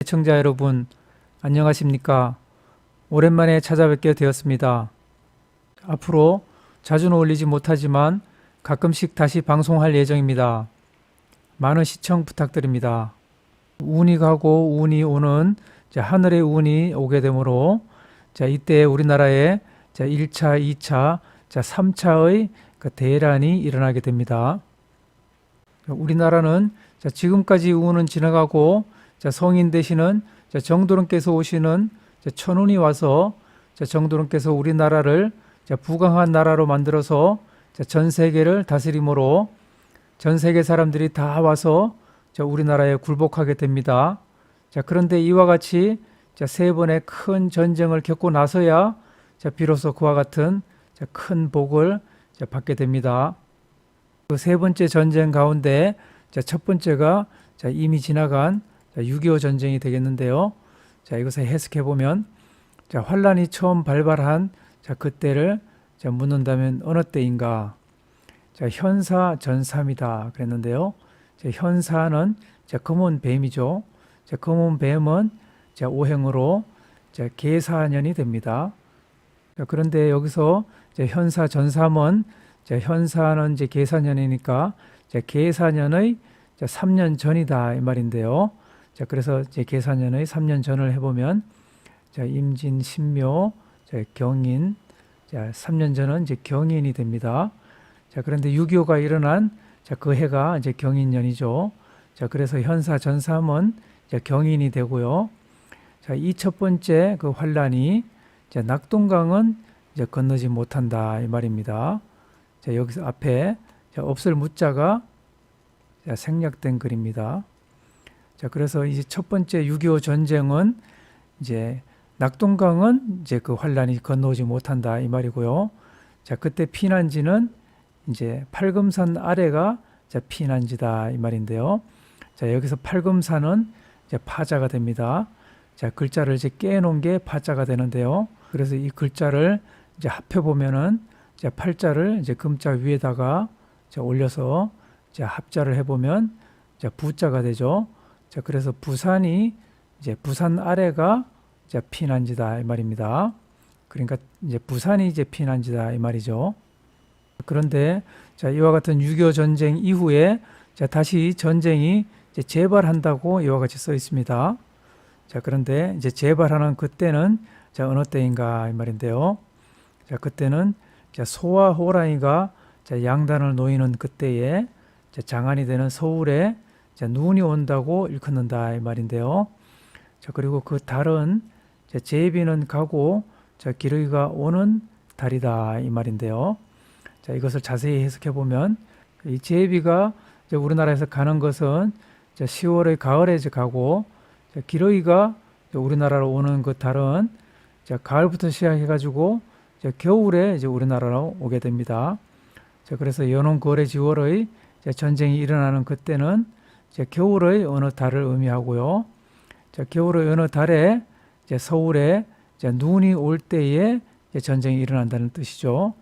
시청자 여러분, 안녕하십니까? 오랜만에 찾아뵙게 되었습니다. 앞으로 자주는 올리지 못하지만 가끔씩 다시 방송할 예정입니다. 많은 시청 부탁드립니다. 운이 가고 운이 오는 하늘의 운이 오게 되므로 이때 우리나라에 1차, 2차, 3차의 대란이 일어나게 됩니다. 우리나라는 지금까지 운은 지나가고 성인 되시는 정도령께서 오시는 천운이 와서 정도령께서 우리나라를 부강한 나라로 만들어서 전 세계를 다스림으로 전 세계 사람들이 다 와서 우리나라에 굴복하게 됩니다. 그런데 이와 같이 세 번의 큰 전쟁을 겪고 나서야 비로소 그와 같은 큰 복을 받게 됩니다. 그 세 번째 전쟁 가운데 첫 번째가 이미 지나간 6.25 전쟁이 되겠는데요. 이것을 해석해 보면 환란이 처음 발발한 그때를 묻는다면 어느 때인가? 현사 전삼이다 그랬는데요. 현사는 검은 뱀이죠. 검은 뱀은 오행으로 계사년이 됩니다. 그런데 여기서 현사 전삼은 현사는 계사년이니까 계사년의 3년 전이다 이 말인데요. 그래서 계사년의 3년 전을 해보면 임진, 신묘, 경인, 3년 전은 경인이 됩니다. 그런데 6.25가 일어난 그 해가 경인년이죠. 그래서 현사 전삼은 경인이 되고요. 이 첫 번째 그 환란이 낙동강은 건너지 못한다 이 말입니다. 여기서 앞에 없을 무자가 생략된 글입니다. 그래서 이제 첫 번째 6.25 전쟁은 이제 낙동강은 그 환란이 건너오지 못한다 이 말이고요. 그때 피난지는 이제 팔금산 아래가 피난지다 이 말인데요. 여기서 팔금산은 파자가 됩니다. 글자를 이제 깨놓은 게 파자가 되는데요. 그래서 이 글자를 이제 합해 보면은 팔자를 이제 금자 위에다가 올려서 합자를 해보면 부자가 되죠. 그래서 부산이 이제 부산 아래가 피난지다 이 말입니다. 그러니까 이제 부산이 이제 피난지다 이 말이죠. 그런데 이와 같은 6.25 전쟁 이후에 다시 전쟁이 재발한다고 이와 같이 써 있습니다. 그런데 이제 재발하는 그때는 어느 때인가 이 말인데요. 그때는 소와 호랑이가 양단을 놓이는 그때에 장안이 되는 서울에 눈이 온다고 일컫는다 이 말인데요. 그리고 그 달은 제비는 가고 기러기가 오는 달이다 이 말인데요. 이것을 자세히 해석해 보면 이 제비가 우리나라에서 가는 것은 10월의 가을에 가고 기러기가 우리나라로 오는 그 달은 가을부터 시작해 가지고 겨울에 우리나라로 오게 됩니다. 그래서 연원 거래 지월의 전쟁이 일어나는 그때는 겨울의 어느 달을 의미하고요. 겨울의 어느 달에 서울에 눈이 올 때에 전쟁이 일어난다는 뜻이죠.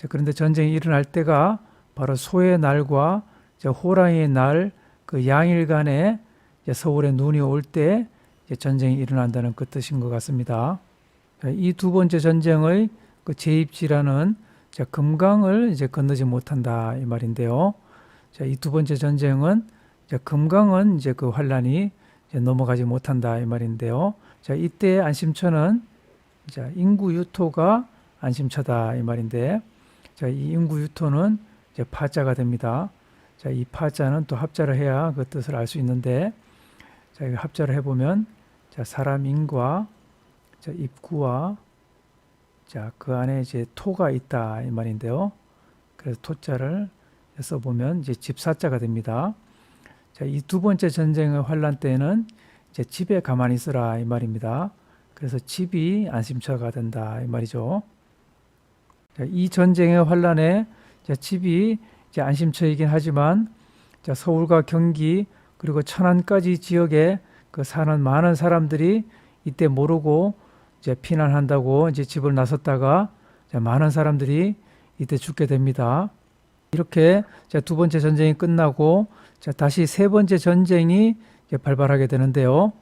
그런데 전쟁이 일어날 때가 바로 소의 날과 호랑이의 날 그 양일간에 서울에 눈이 올 때 전쟁이 일어난다는 그 뜻인 것 같습니다. 이 두 번째 전쟁의 그 제입지라는 금강을 이제 건너지 못한다 이 말인데요. 이 두 번째 전쟁은 금강은 이제 그 환란이 넘어가지 못한다 이 말인데요. 이때 안심처는 인구 유토가 안심처다 이 말인데, 이 인구 유토는 파자가 됩니다. 이 파자는 또 합자를 해야 그 뜻을 알 수 있는데, 합자를 해보면 사람 인과 입구와 그 안에 이제 토가 있다 이 말인데요. 그래서 토자를 써보면 이제 집사자가 됩니다. 이 두 번째 전쟁의 환란 때는 이제 집에 가만히 있으라 이 말입니다. 그래서 집이 안심처가 된다 이 말이죠. 이 전쟁의 환란에 집이 이제 안심처이긴 하지만 서울과 경기 그리고 천안까지 지역에 그 사는 많은 사람들이 이때 모르고 이제 피난한다고 이제 집을 나섰다가 많은 사람들이 이때 죽게 됩니다. 이렇게 두 번째 전쟁이 끝나고 다시 세 번째 전쟁이 발발하게 되는데요.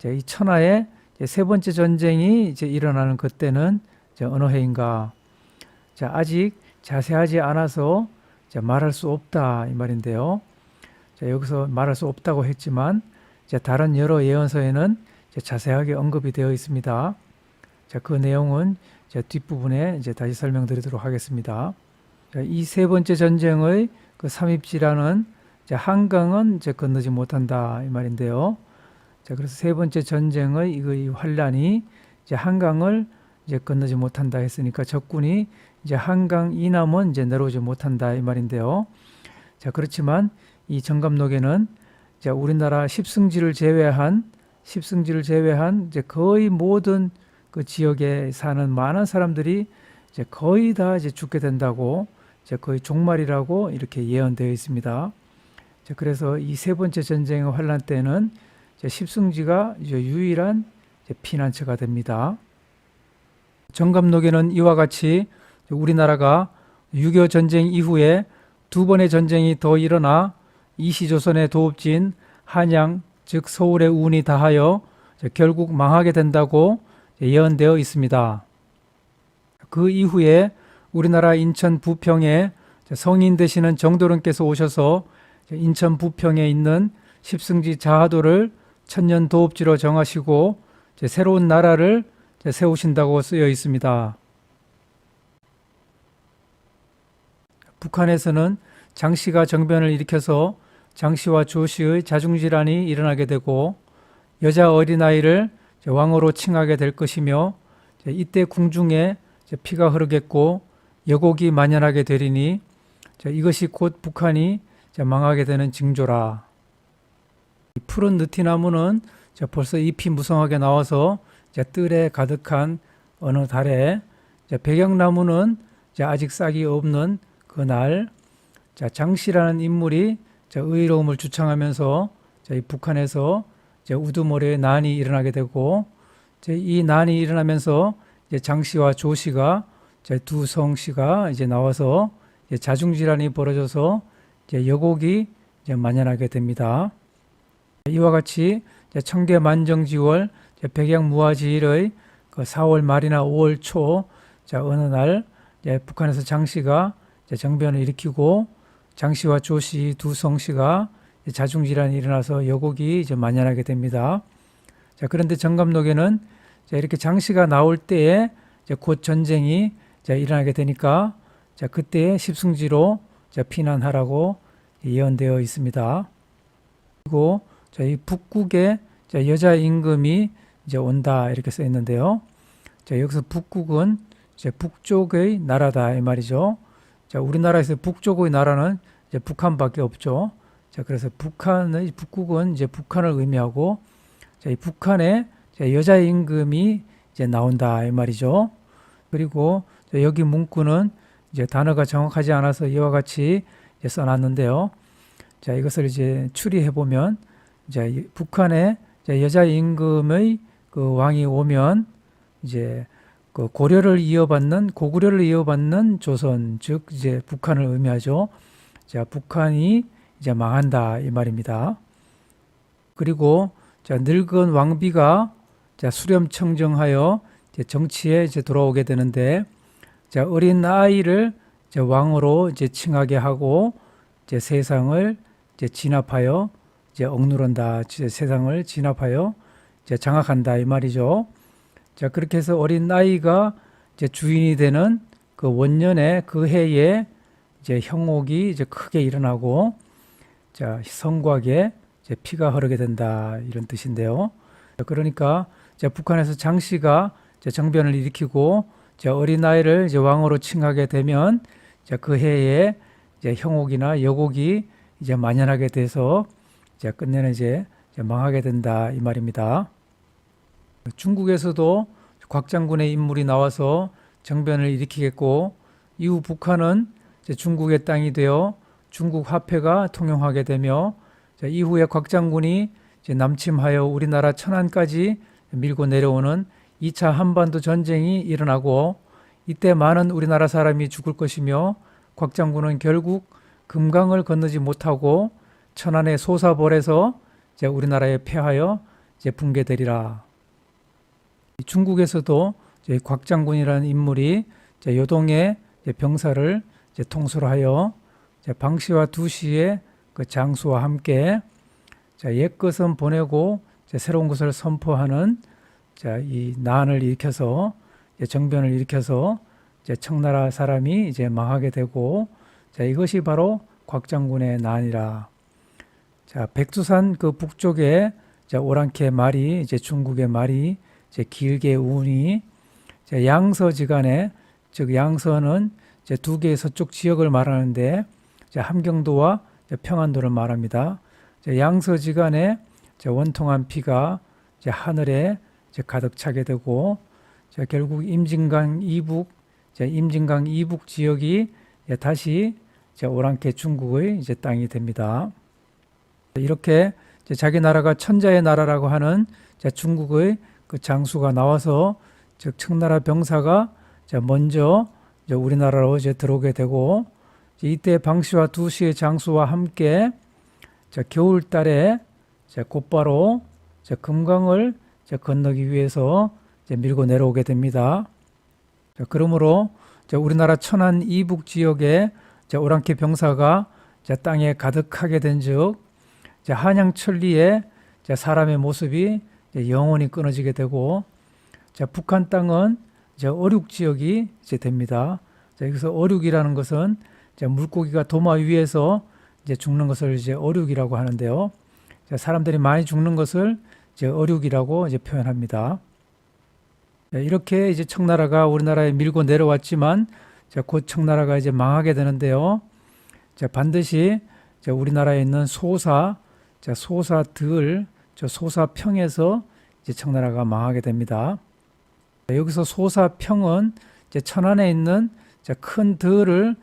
이 천하의 세 번째 전쟁이 이제 일어나는 그때는 어느 해인가? 아직 자세하지 않아서 말할 수 없다 이 말인데요. 여기서 말할 수 없다고 했지만 다른 여러 예언서에는 자세하게 언급이 되어 있습니다. 그 내용은 뒷부분에 다시 설명드리도록 하겠습니다. 이 세 번째 전쟁의 그 삼입지라는 한강은 건너지 못한다 이 말인데요. 그래서 세 번째 전쟁의 이 환란이 한강을 건너지 못한다 했으니까 적군이 한강 이남은 내려오지 못한다 이 말인데요. 그렇지만 이 정갑록에는 우리나라 십승지를 제외한 거의 모든 그 지역에 사는 많은 사람들이 거의 다 죽게 된다고 거의 종말이라고 이렇게 예언되어 있습니다. 그래서 이 세 번째 전쟁의 환란 때는 십승지가 유일한 피난처가 됩니다. 정갑록에는 이와 같이 우리나라가 6.25 전쟁 이후에 두 번의 전쟁이 더 일어나 이시조선의 도읍진 한양 즉 서울의 운이 다하여 결국 망하게 된다고 예언되어 있습니다. 그 이후에 우리나라 인천 부평에 성인 되시는 정도령께서 오셔서 인천 부평에 있는 십승지 자하도를 천년 도읍지로 정하시고 새로운 나라를 세우신다고 쓰여 있습니다. 북한에서는 장씨가 정변을 일으켜서 장씨와 조씨의 자중질환이 일어나게 되고 여자 어린아이를 왕으로 칭하게 될 것이며 이때 궁중에 피가 흐르겠고 여곡이 만연하게 되리니 이것이 곧 북한이 망하게 되는 징조라. 푸른 느티나무는 벌써 잎이 무성하게 나와서 뜰에 가득한 어느 달에 백양나무는 아직 싹이 없는 그날 장씨라는 인물이 의로움을 주창하면서 북한에서 우두머리의 난이 일어나게 되고 이 난이 일어나면서 장씨와 조씨가 두 성씨가 나와서 자중질환이 벌어져서 여곡이 만연하게 됩니다. 이와 같이 청계만정지월 백양무화지일의 4월 말이나 5월 초 어느 날 북한에서 장씨가 정변을 일으키고 장씨와 조씨 두 성씨가 자중질환이 일어나서 여곡이 만연하게 됩니다. 그런데 정갑록에는 이렇게 장씨가 나올 때에 곧 전쟁이 일어나게 되니까 그때 십승지로 피난하라고 예언되어 있습니다. 그리고 이 북국에 여자 임금이 온다 이렇게 써 있는데요. 여기서 북국은 북쪽의 나라다 이 말이죠. 우리나라에서 북쪽의 나라는 북한밖에 없죠. 그래서 북국은 북한을 의미하고 이 북한에 여자 임금이 나온다 이 말이죠. 그리고 여기 문구는 단어가 정확하지 않아서 이와 같이 써놨는데요. 이것을 추리해 보면 북한에 여자 임금의 그 왕이 오면 그 고구려를 이어받는 조선 즉 북한을 의미하죠. 북한이 망한다 이 말입니다. 그리고 늙은 왕비가 수렴청정하여 정치에 정치에 되는데 어린 아이를 왕으로 칭하게 하고 세상을 진압하여 억누른다. 세상을 진압하여 장악한다 이 말이죠. 그렇게 해서 어린 아이가 주인이 되는 그 원년의 그 해에 형옥이 크게 일어나고 성곽에 피가 흐르게 된다 이런 뜻인데요. 그러니까 북한에서 장씨가 정변을 일으키고 어린아이를 왕으로 칭하게 되면 그 해에 형옥이나 여곡이 만연하게 돼서 끝내는 망하게 된다 이 말입니다. 중국에서도 곽장군의 인물이 나와서 정변을 일으키겠고 이후 북한은 중국의 땅이 되어 중국 화폐가 통용하게 되며 이후에 곽장군이 남침하여 우리나라 천안까지 밀고 내려오는 2차 한반도 전쟁이 일어나고 이때 많은 우리나라 사람이 죽을 것이며 곽장군은 결국 금강을 건너지 못하고 천안의 소사벌에서 우리나라에 패하여 이제 붕괴되리라. 중국에서도 이제 곽장군이라는 인물이 이제 요동의 병사를 이제 통솔 하여 방시와 두시의 그 장수와 함께 옛것은 보내고 새로운 것을 선포하는 이 난을 일으켜서 정변을 일으켜서 청나라 사람이 이제 망하게 되고 이것이 바로 곽장군의 난이라. 백두산 그 북쪽에 오랑캐 말이 이제 중국의 말이 이제 길게 우니 양서지간에, 즉 양서는 이제 두 개의 서쪽 지역을 말하는데 함경도와 평안도를 말합니다. 양서지간에 원통한 피가 하늘에 가득 차게 되고 결국 임진강 이북 지역이 다시 오랑캐 중국의 이제 땅이 됩니다. 이렇게 자기 나라가 천자의 나라라고 하는 중국의 그 장수가 나와서 즉 청나라 병사가 먼저 우리나라로 들어오게 되고 이때 방시와 두시의 장수와 함께 겨울달에 곧바로 금강을 건너기 위해서 밀고 내려오게 됩니다. 그러므로 우리나라 천안 이북 지역에 오랑캐 병사가 땅에 가득하게 된즉 한양천리에 사람의 모습이 영원히 끊어지게 되고 북한 땅은 어륙 지역이 됩니다. 여기서 어륙이라는 것은 물고기가 도마 위에서 죽는 것을 어륙이라고 하는데요. 사람들이 많이 죽는 것을 어륙이라고 표현합니다. 이렇게 청나라가 우리나라에 밀고 내려왔지만 곧 청나라가 망하게 되는데요. 반드시 우리나라에 있는 소사들, 소사평에서 청나라가 망하게 됩니다. 여기서 소사평은 천안에 있는 큰 들을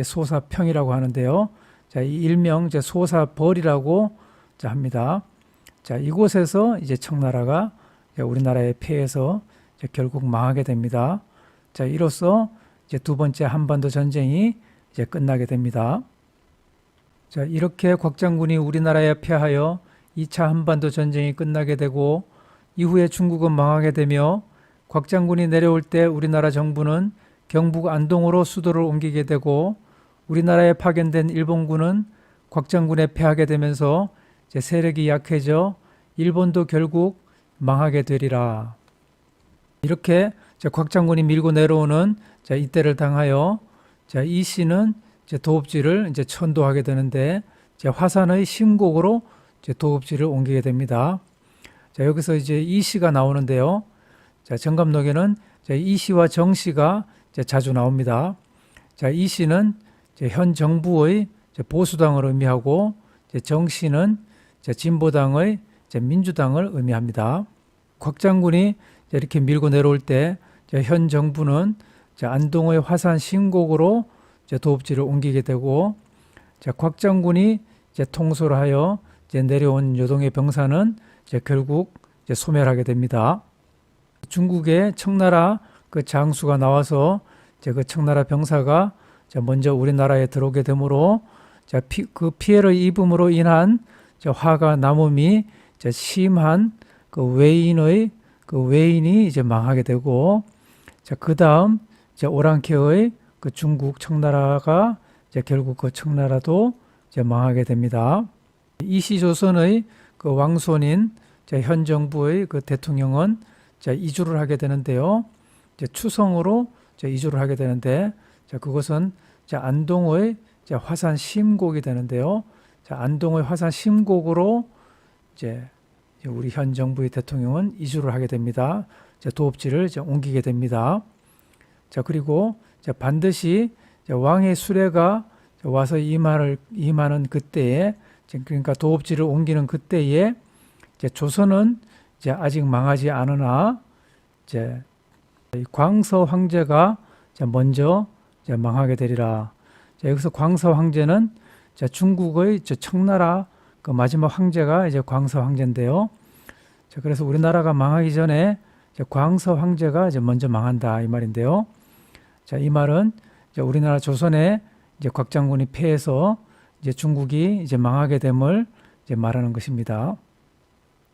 소사평이라고 하는데요. 이 일명 소사벌이라고 합니다. 이곳에서 청나라가 우리나라에 패해서 결국 망하게 됩니다. 이로써 두 번째 한반도 전쟁이 끝나게 됩니다. 이렇게 곽장군이 우리나라에 패하여 2차 한반도 전쟁이 끝나게 되고 이후에 중국은 망하게 되며 곽장군이 내려올 때 우리나라 정부는 경북 안동으로 수도를 옮기게 되고 우리나라에 파견된 일본군은 곽장군에 패하게 되면서 세력이 약해져 일본도 결국 망하게 되리라. 이렇게 곽장군이 밀고 내려오는 이때를 당하여 이씨는 도읍지를 천도하게 되는데 화산의 심곡으로 도읍지를 옮기게 됩니다. 여기서 이씨가 나오는데요. 정감록에는 이씨와 정씨가 자주 나옵니다. 이씨는 현 정부의 보수당을 의미하고 정씨는 진보당의 민주당을 의미합니다. 곽장군이 이렇게 밀고 내려올 때 현 정부는 안동의 화산 심곡으로 도읍지를 옮기게 되고 곽장군이 통솔하여 내려온 요동의 병사는 결국 소멸하게 됩니다. 중국의 청나라 그 장수가 나와서 그 청나라 병사가 먼저 우리나라에 들어오게 되므로 그 피해를 입음으로 인한 화가 남음이 심한 그 외인이 망하게 되고 그 다음 오랑캐의 그 중국 청나라가 결국 그 청나라도 망하게 됩니다. 이시조선의 그 왕손인 현 정부의 그 대통령은 이주를 하게 되는데요. 추성으로 이주를 하게 되는데 그것은 안동의 화산 심곡이 되는데요. 안동의 화산 심곡으로 우리 현 정부의 대통령은 이주를 하게 됩니다. 도읍지를 옮기게 됩니다. 그리고 반드시 왕의 수레가 와서 임하는 그때에, 그러니까 도읍지를 옮기는 그때에 조선은 아직 망하지 않으나 광서 황제가 먼저 망하게 되리라. 여기서 광서 황제는 중국의 청나라 그 마지막 황제가 광서 황제인데요. 그래서 우리나라가 망하기 전에 광서 황제가 먼저 망한다 이 말인데요. 이 말은 우리나라 조선에 곽장군이 패해서 중국이 망하게 됨을 말하는 것입니다.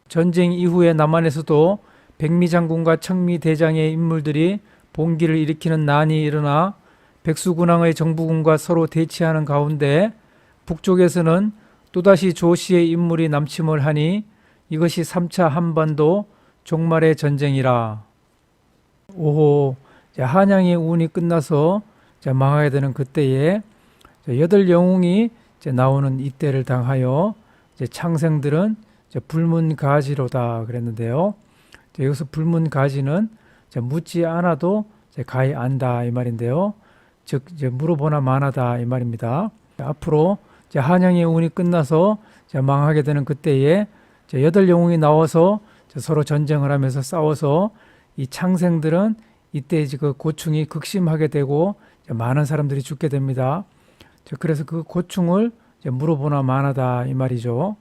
전쟁 이후에 남한에서도 백미장군과 청미대장의 인물들이 봉기를 일으키는 난이 일어나 백수군왕의 정부군과 서로 대치하는 가운데 북쪽에서는 또다시 조씨의 인물이 남침을 하니 이것이 3차 한반도 종말의 전쟁이라. 오호, 한양의 운이 끝나서 망하게 되는 그때에 여덟 영웅이 나오는 이때를 당하여 창생들은 불문가지로다 그랬는데요. 여기서 불문가지는 묻지 않아도 가히 안다 이 말인데요. 즉 물어보나 마나다 이 말입니다. 앞으로 한양의 운이 끝나서 망하게 되는 그때에 여덟 영웅이 나와서 서로 전쟁을 하면서 싸워서 이 창생들은 이때 그 고충이 극심하게 되고 많은 사람들이 죽게 됩니다. 그래서 그 고충을 물어보나 마나다 이 말이죠.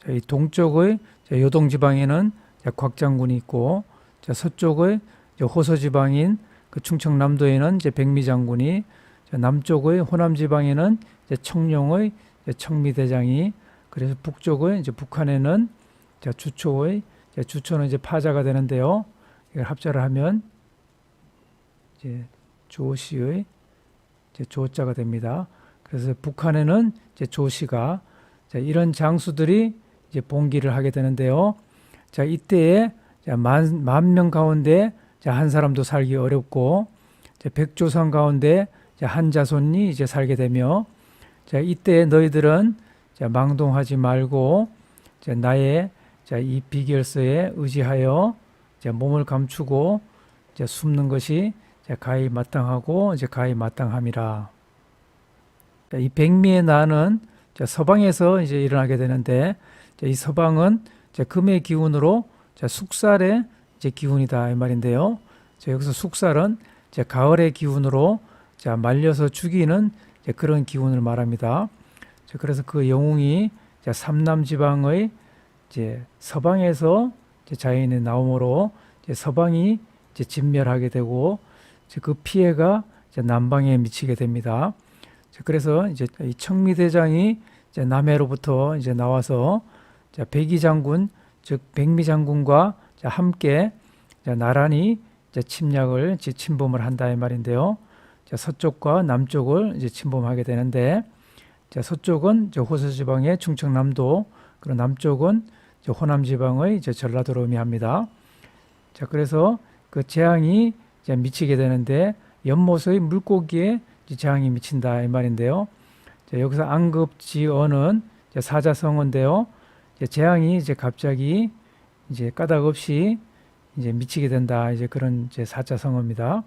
이 동쪽의 요동 지방에는 곽장군이 있고 서쪽의 호서 지방인 그 충청남도에는 백미장군이, 남쪽의 호남 지방에는 청룡의 청미대장이, 그래서 북쪽의 북한에는 주초는 파자가 되는데요. 이걸 합자를 하면 조시의 조자가 됩니다. 그래서 북한에는 조시가, 이런 장수들이 봉기를 하게 되는데요. 이때에 만 명 가운데 한 사람도 살기 어렵고 백조상 가운데 한 자손이 살게 되며, 이때 너희들은 망동하지 말고 나의 이 비결서에 의지하여 몸을 감추고 숨는 것이 가히 마땅하고 가히 마땅함이라. 이 백미의 난은 서방에서 일어나게 되는데, 이 서방은 금의 기운으로 숙살의 기운이다 이 말인데요. 여기서 숙살은 가을의 기운으로 말려서 죽이는 그런 기운을 말합니다. 그래서 그 영웅이 삼남 지방의 서방에서 자연이 나오므로 서방이 진멸하게 되고 그 피해가 남방에 미치게 됩니다. 그래서 이 청미대장이 남해로부터 나와서 백이장군, 즉 백미장군과 함께 나란히 침략을 침범을 한다 이 말인데요. 서쪽과 남쪽을 침범하게 되는데, 서쪽은 호서 지방의 충청남도, 그리고 남쪽은 호남 지방의 전라도를 의미합니다. 그래서 그 재앙이 미치게 되는데 연못의 물고기에 재앙이 미친다 이 말인데요. 여기서 안급지어는 사자성어인데요. 재앙이 갑자기 까닭없이 미치게 된다, 그런 사자성어입니다.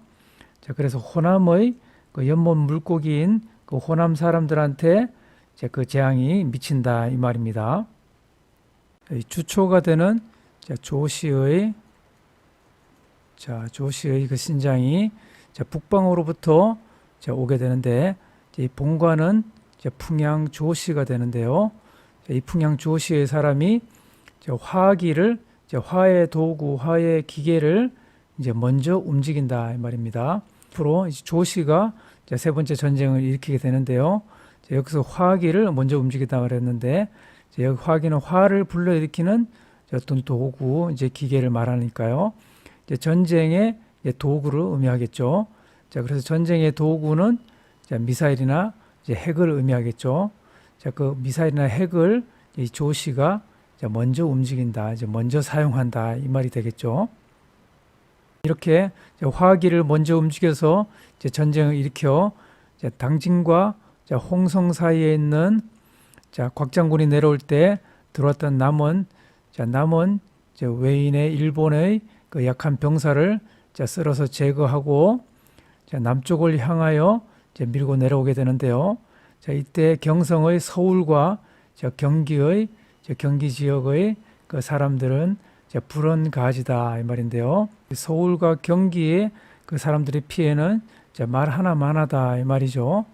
그래서 호남의 그 연못 물고기인 그 호남 사람들한테 그 재앙이 미친다 이 말입니다. 주초가 되는 조시의 그 신장이 북방으로부터 오게 되는데, 이 본관은 풍양 조시가 되는데요. 이 풍양 조시의 사람이 화기를, 화의 도구, 화의 기계를 먼저 움직인다 이 말입니다. 앞으로 조시가 세 번째 전쟁을 일으키게 되는데요. 여기서 화기를 먼저 움직이다 그랬는데, 여기 화기는 화를 불러일으키는 어떤 도구, 기계를 말하니까요. 전쟁의 도구를 의미하겠죠. 그래서 전쟁의 도구는 미사일이나 핵을 의미하겠죠. 그 미사일이나 핵을 이 조시가 먼저 움직인다, 먼저 사용한다 이 말이 되겠죠. 이렇게 화기를 먼저 움직여서 전쟁을 일으켜 당진과 홍성 사이에 있는 곽장군이 내려올 때 들어왔던 남은 외인의 일본의 그 약한 병사를 쓸어서 제거하고 남쪽을 향하여 밀고 내려오게 되는데요. 이때 경성의 서울과 경기의 경기 지역의 그 사람들은 불언가지다 이 말인데요. 서울과 경기의 그 사람들의 피해는 말 하나만하다 이 말이죠.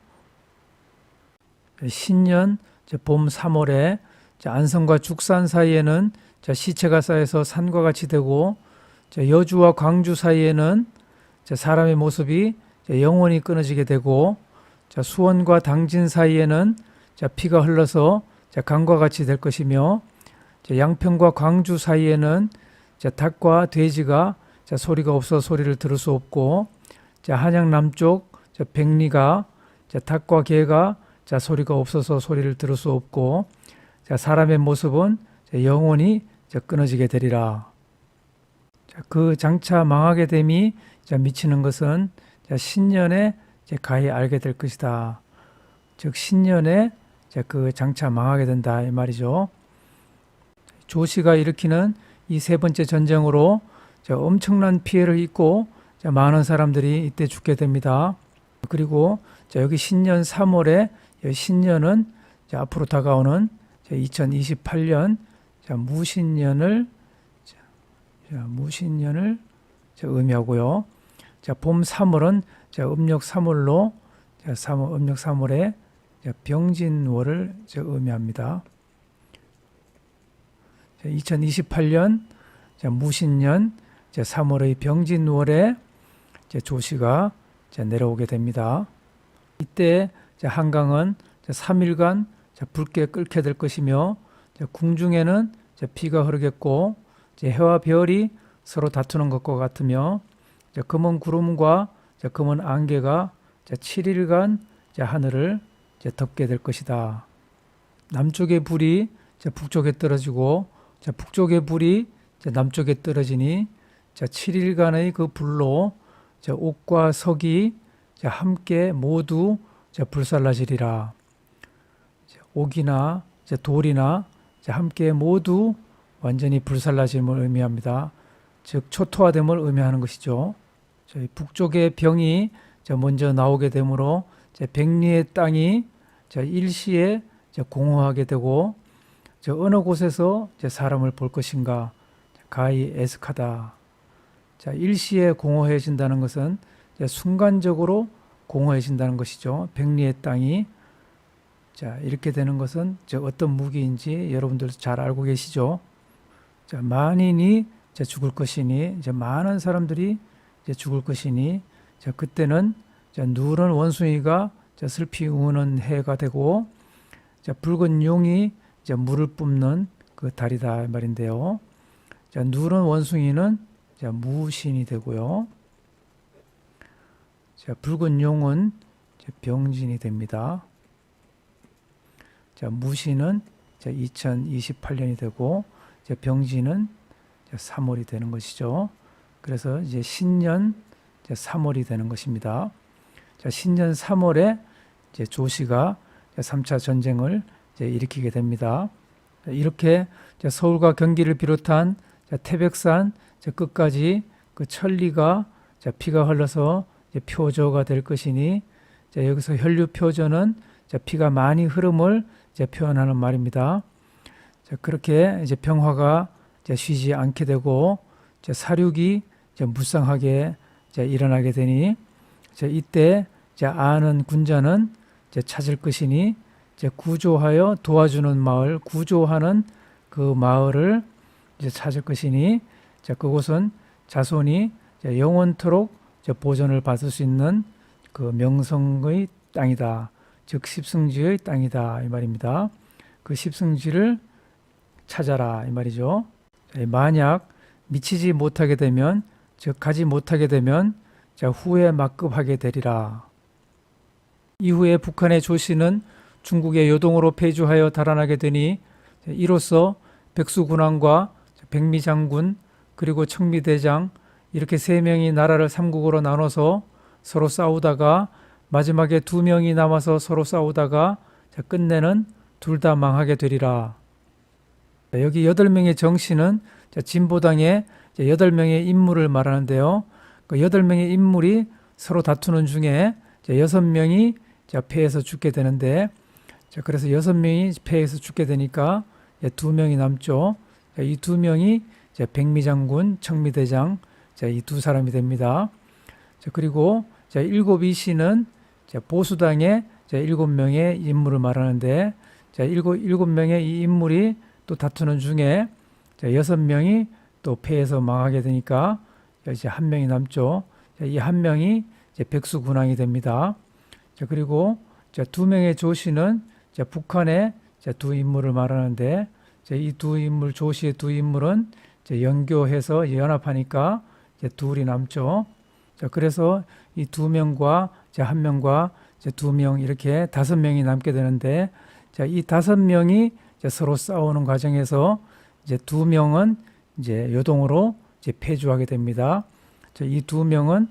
신년 봄 3월에 안성과 죽산 사이에는 시체가 쌓여서 산과 같이 되고, 여주와 광주 사이에는 사람의 모습이 영원히 끊어지게 되고, 수원과 당진 사이에는 피가 흘러서 강과 같이 될 것이며, 양평과 광주 사이에는 닭과 돼지가 소리가 없어 소리를 들을 수 없고, 한양 남쪽 백리가 닭과 개가 소리가 없어서 소리를 들을 수 없고, 사람의 모습은 영원히 끊어지게 되리라. 그 장차 망하게 됨이 미치는 것은 신년에 가히 알게 될 것이다. 즉 신년에 그 장차 망하게 된다 이 말이죠. 조씨가 일으키는 이 세 번째 전쟁으로 엄청난 피해를 입고 많은 사람들이 이때 죽게 됩니다. 그리고 여기 신년 3월에 신년은 앞으로 다가오는 2028년 무신년을 의미하고요. 봄 3월은 음력 3월로 음력 3월에 병진월을 의미합니다. 2028년 무신년 3월의 병진월에 조씨가 내려오게 됩니다. 이때 한강은 3일간 붉게 끓게 될 것이며 궁중에는 피가 흐르겠고 해와 별이 서로 다투는 것과 같으며 검은 구름과 검은 안개가 7일간 하늘을 덮게 될 것이다. 남쪽의 불이 북쪽에 떨어지고 북쪽의 불이 남쪽에 떨어지니 7일간의 그 불로 옥과 석이 함께 모두 불살라지리라. 옥이나 돌이나 함께 모두 완전히 불살라짐을 의미합니다. 즉 초토화됨을 의미하는 것이죠. 북쪽의 병이 먼저 나오게 되므로 백리의 땅이 일시에 공허하게 되고 어느 곳에서 사람을 볼 것인가 가히 애석하다. 일시에 공허해진다는 것은 순간적으로 공허해진다는 것이죠. 백리의 땅이 이렇게 되는 것은 어떤 무기인지 여러분들도 잘 알고 계시죠. 만인이 죽을 것이니 많은 사람들이 죽을 것이니 그때는 누런 원숭이가 슬피 우는 해가 되고 붉은 용이 물을 뿜는 그 달이다 말인데요. 누런 원숭이는 무신이 되고요. 붉은 용은 병진이 됩니다. 무신은 2028년이 되고 병진은 3월이 되는 것이죠. 그래서 이제 신년 3월이 되는 것입니다. 신년 3월에 조씨가 3차 전쟁을 일으키게 됩니다. 이렇게 서울과 경기를 비롯한 태백산 끝까지 그 천리가 피가 흘러서 표저가 될 것이니 여기서 혈류표저는 피가 많이 흐름을 표현하는 말입니다. 그렇게 이제 평화가 쉬지 않게 되고 사륙이 무쌍하게 일어나게 되니 이때 아는 군자는 찾을 것이니 구조하여 도와주는 마을, 구조하는 그 마을을 찾을 것이니 그곳은 자손이 영원토록 보존을 받을 수 있는 그 명성의 땅이다. 즉 십승지의 땅이다 이 말입니다. 그 십승지를 찾아라 이 말이죠. 만약 미치지 못하게 되면 즉 가지 못하게 되면 후에 막급하게 되리라. 이후에 북한의 조씨는 중국의 요동으로 폐주하여 달아나게 되니 이로써 백수군왕과 백미장군 그리고 청미대장 이렇게 세 명이 나라를 삼국으로 나눠서 서로 싸우다가 마지막에 2명이 남아서 서로 싸우다가 끝내는 둘 다 망하게 되리라. 여기 8명의 정씨는 진보당의 8명의 인물을 말하는데요. 그 8명의 인물이 서로 다투는 중에 6명이 패해서 죽게 되는데 그래서 6명이 패해서 죽게 되니까 2명이 남죠. 이 2명이 백미장군, 청미대장 이 두 사람이 됩니다. 그리고 7이씨는 보수당의 7명의 인물을 말하는데 7명의 이 인물이 또 다투는 중에 6명이 또 패해서 망하게 되니까 이제 1명이 남죠. 이 1명이 백수군왕이 됩니다. 그리고 2명의 조씨는 북한의 2 인물을 말하는데 이 두 인물, 조 씨의 두 인물은 이제 연교해서 연합하니까 이제 둘이 남죠. 자, 그래서 이 두 명과 이제 한 명과 이제 두 명 이렇게 5명이 남게 되는데, 자, 이 5명이 이제 서로 싸우는 과정에서 이제 두 명은 이제 요동으로 이제 패주하게 됩니다. 자, 이 두 명은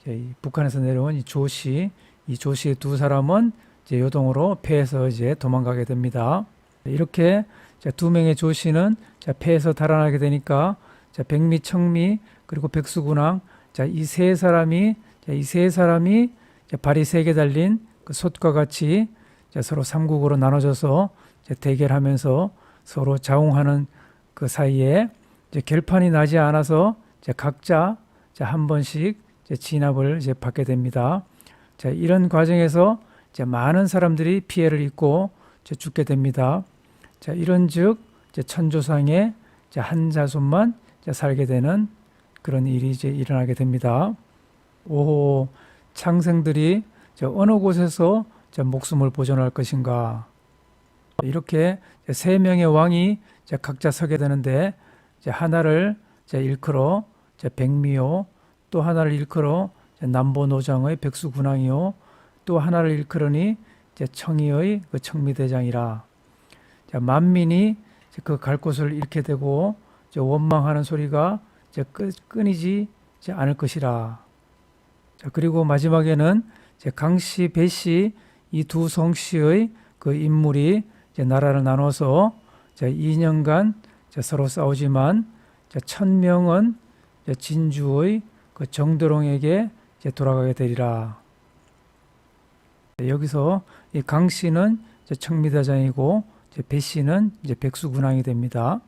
이제 이 북한에서 내려온 이 조 씨, 이 조 씨의 두 사람은 이제 요동으로 패해서 이제 도망가게 됩니다. 이렇게 자, 두 명의 조 씨는 자, 패해서 달아나게 되니까 자, 백미, 청미 그리고 백수군왕, 자, 이 세 사람이 자, 발이 3개 달린 그 솥과 같이 자, 서로 삼국으로 나눠져서 이제 대결하면서 서로 자웅하는 그 사이에 이제 결판이 나지 않아서 이제 각자 자, 한 번씩 이제 진압을 이제 받게 됩니다. 자, 이런 과정에서 이제 많은 사람들이 피해를 입고 이제 죽게 됩니다. 자, 이런즉 이제 천조상의 이제 한 자손만 이제 살게 되는 그런 일이 이제 일어나게 됩니다. 오, 창생들이 이제 어느 곳에서 이제 목숨을 보존할 것인가? 이렇게 이제 3명의 왕이 이제 각자 서게 되는데, 이제 하나를 이제 일컬어 이제 백미요, 또 하나를 일컬어 이제 남보노장의 백수군왕이요, 또 하나를 일컬으니 이제 청이의 그 청미대장이라. 자, 만민이 이제 그 갈 곳을 잃게 되고 이제 원망하는 소리가 이제 끊이지 이제 않을 것이라. 자, 그리고 마지막에는 이제 강씨, 배씨 이 두 성씨의 그 인물이 이제 나라를 나눠서 이제 2년간 이제 서로 싸우지만 이제 1000명은 이제 진주의 그 정도롱에게 이제 돌아가게 되리라. 여기서 이 강씨는 이제 청미대장이고 이제 배씨는 이제 백수군왕이 됩니다.